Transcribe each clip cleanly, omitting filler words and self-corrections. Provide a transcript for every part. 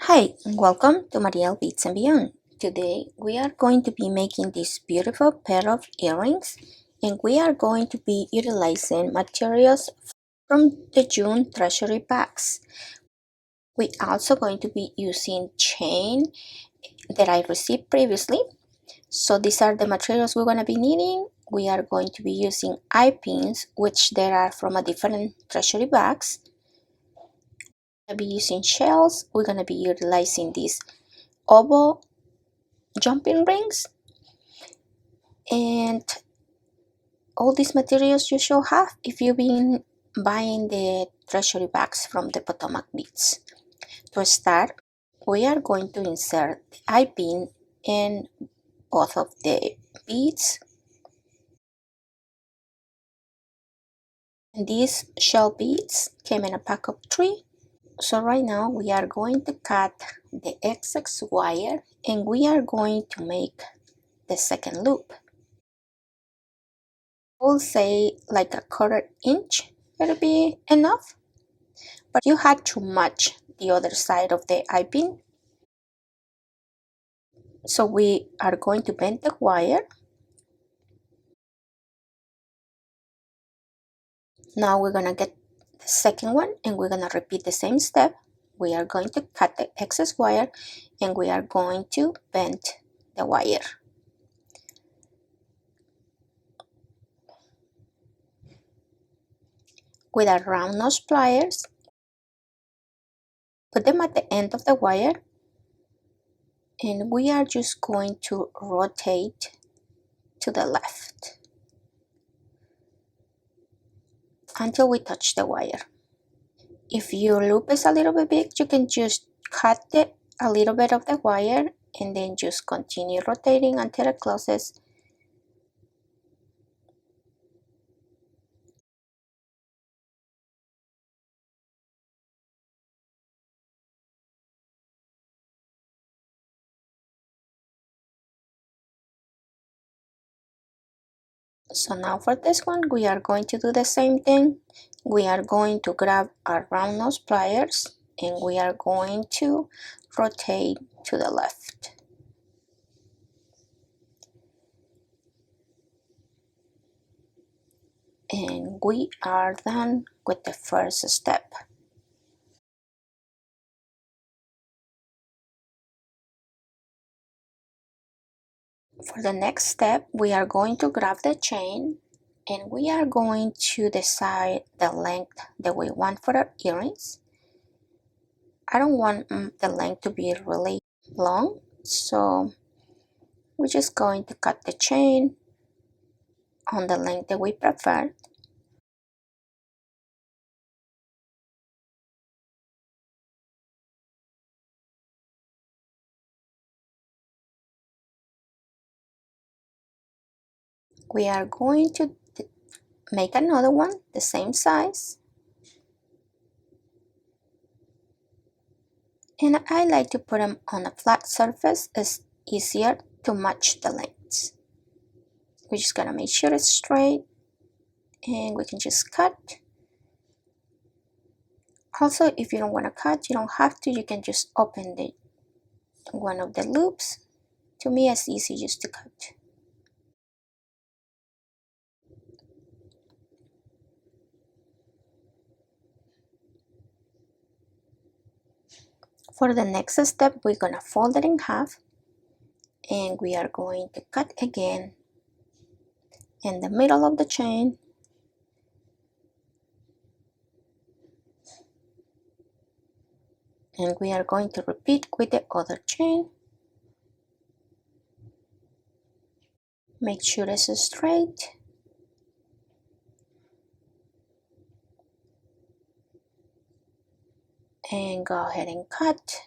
Hi, and welcome to Mariel Beads and Beyond. Today we are going to be making this beautiful pair of earrings, and we are going to be utilizing materials from the June treasury packs. We also going to be using chain that I received previously. So these are the materials we're going to be needing. We are going to be using eye pins, which there are from a different treasury bags. We're going to be using shells. We're going to be utilizing these oval jumping rings, and all these materials you should have if you've been buying the treasury bags from the Potomac Beads. To start, we are going to insert the eye pin in both of the beads. And these shell beads came in a pack of 3. So right now we are going to cut the excess wire and we are going to make the second loop. We'll say like a 1/4 inch, it'll be enough, but you had to match the other side of the eye pin. So we are going to bend the wire. Now we're gonna get the second one and we're gonna repeat the same step. We are going to cut the excess wire and we are going to bend the wire. With our round nose pliers, put them at the end of the wire and we are just going to rotate to the left until we touch the wire. If your loop is a little bit big, you can just cut a little bit of the wire and then just continue rotating until it closes. So now for this one, we are going to do the same thing. We are going to grab our round nose pliers and we are going to rotate to the left. And we are done with the first step. For the next step, we are going to grab the chain and we are going to decide the length that we want for our earrings. I don't want the length to be really long, so we're just going to cut the chain on the length that we prefer. We are going to make another one the same size, and I like to put them on a flat surface. It's easier to match the lengths. We're just gonna make sure it's straight and we can just cut. Also, if you don't want to cut, you don't have to. You can just open one of the loops. To me, it's easy just to cut. For the next step, we're gonna fold it in half and we are going to cut again in the middle of the chain. And we are going to repeat with the other chain. Make sure it's straight. And go ahead and cut.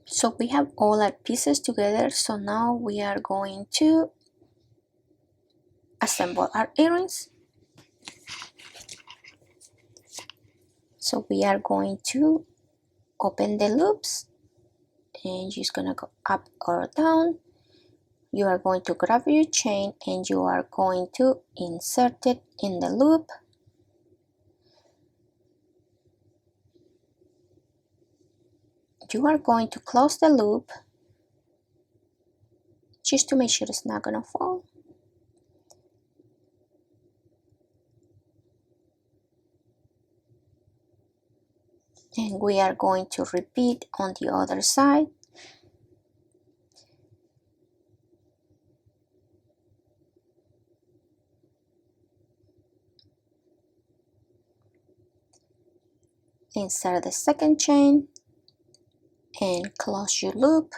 So we have all our pieces together. So now we are going to assemble our earrings. So we are going to open the loops and just gonna go up or down. You are going to grab your chain and you are going to insert it in the loop. You are going to close the loop just to make sure it's not gonna fall. And we are going to repeat on the other side. Insert the second chain and close your loop.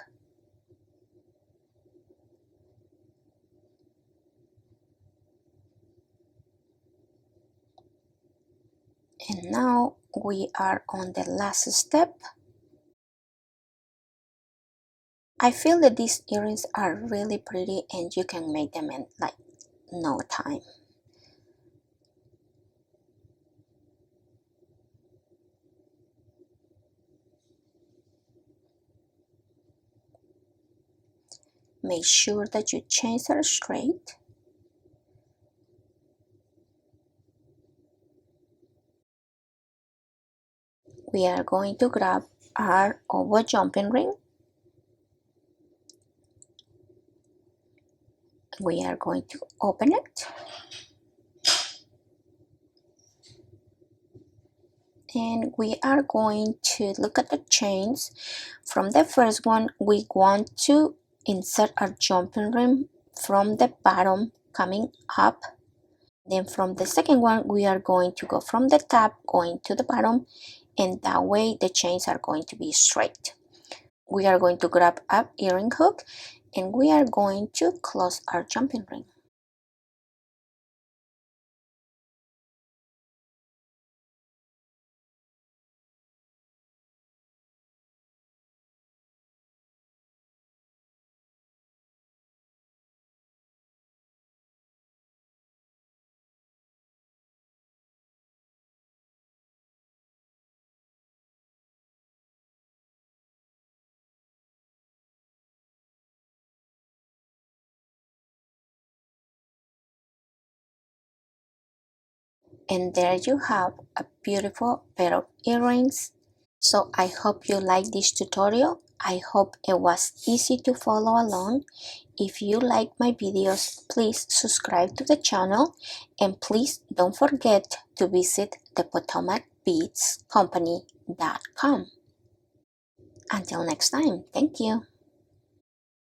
And now we are on the last step. I feel that these earrings are really pretty and you can make them in like no time. Make sure that your chains are straight. We are going to grab our oval jumping ring. We are going to open it. And we are going to look at the chains. From the first one, we want to insert our jumping ring from the bottom coming up. Then from the second one, we are going to go from the top going to the bottom, and that way the chains are going to be straight. We are going to grab an earring hook and we are going to close our jumping ring. And there you have a beautiful pair of earrings. So I hope you like this tutorial. I hope it was easy to follow along. If you like my videos, please subscribe to the channel and please don't forget to visit the PotomacBeadsCompany.com. Until next time, thank you.